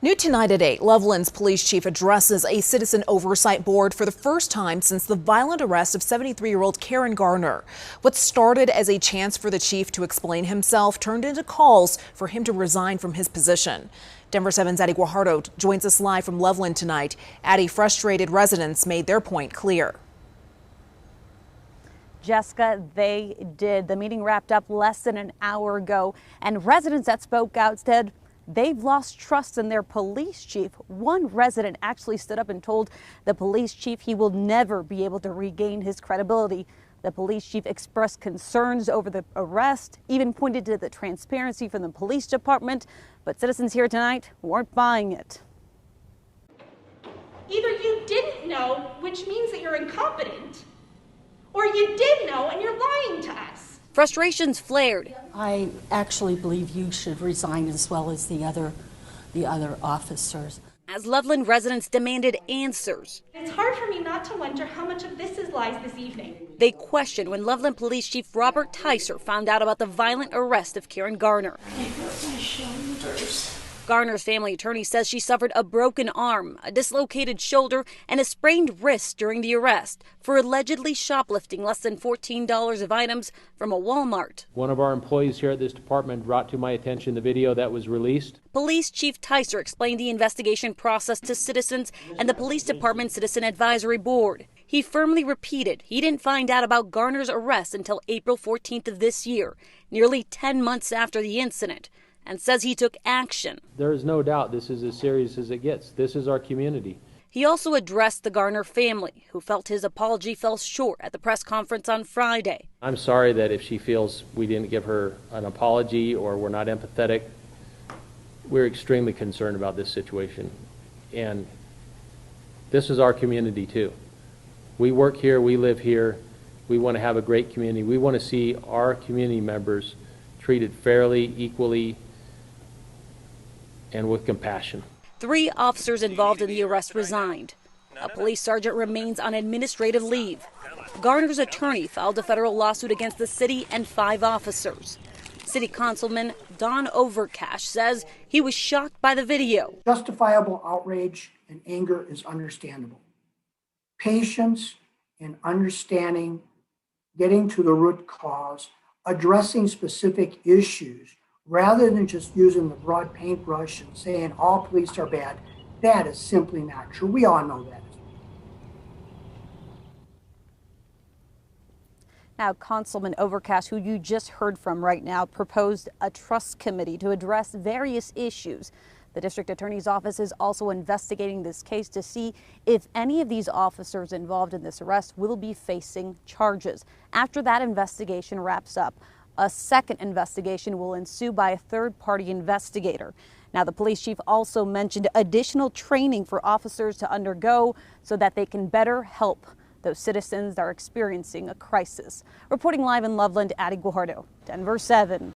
New tonight at 8, Loveland's police chief addresses a citizen oversight board for the first time since the violent arrest of 73-year-old Karen Garner. What started as a chance for the chief to explain himself turned into calls for him to resign from his position. Denver 7's Addie Guajardo joins us live from Loveland tonight. Addie, frustrated residents made their point clear. Jessica, they did. The meeting wrapped up less than an hour ago, and residents that spoke out said they've lost trust in their police chief. One resident actually stood up and told the police chief he will never be able to regain his credibility. The police chief expressed concerns over the arrest, even pointed to the transparency from the police department, but citizens here tonight weren't buying it. Either you didn't know, which means that you're incompetent, or you did know and you're lying to us. Frustrations flared. I actually believe you should resign as well as the other officers. As Loveland residents demanded answers. It's hard for me not to wonder how much of this is lies this evening. They questioned when Loveland Police Chief Robert Tyser found out about the violent arrest of Karen Garner. Garner's family attorney says she suffered a broken arm, a dislocated shoulder, and a sprained wrist during the arrest for allegedly shoplifting less than $14 of items from a Walmart. One of our employees here at this department brought to my attention the video that was released. Police Chief Tyser explained the investigation process to citizens and the police department Citizen Advisory Board. He firmly repeated he didn't find out about Garner's arrest until April 14th of this year, nearly 10 months after the incident, and says he took action. There is no doubt this is as serious as it gets. This is our community. He also addressed the Garner family, who felt his apology fell short at the press conference on Friday. I'm sorry that if she feels we didn't give her an apology or we're not empathetic. We're extremely concerned about this situation. And this is our community too. We work here, we live here. We want to have a great community. We want to see our community members treated fairly, equally, and with compassion. 3 officers involved in the arrest resigned. A police sergeant remains on administrative leave. Garner's attorney filed a federal lawsuit against the city and 5 officers. City Councilman Don Overcash says he was shocked by the video. Justifiable outrage and anger is understandable. Patience and understanding, getting to the root cause, addressing specific issues, rather than just using the broad paintbrush and saying all police are bad, that is simply not true. We all know that. Now, Councilman Overcash, who you just heard from right now, proposed a trust committee to address various issues. The district attorney's office is also investigating this case to see if any of these officers involved in this arrest will be facing charges. After that investigation wraps up, a second investigation will ensue by a third-party investigator. Now, the police chief also mentioned additional training for officers to undergo so that they can better help those citizens that are experiencing a crisis. Reporting live in Loveland, Addie Guajardo, Denver 7.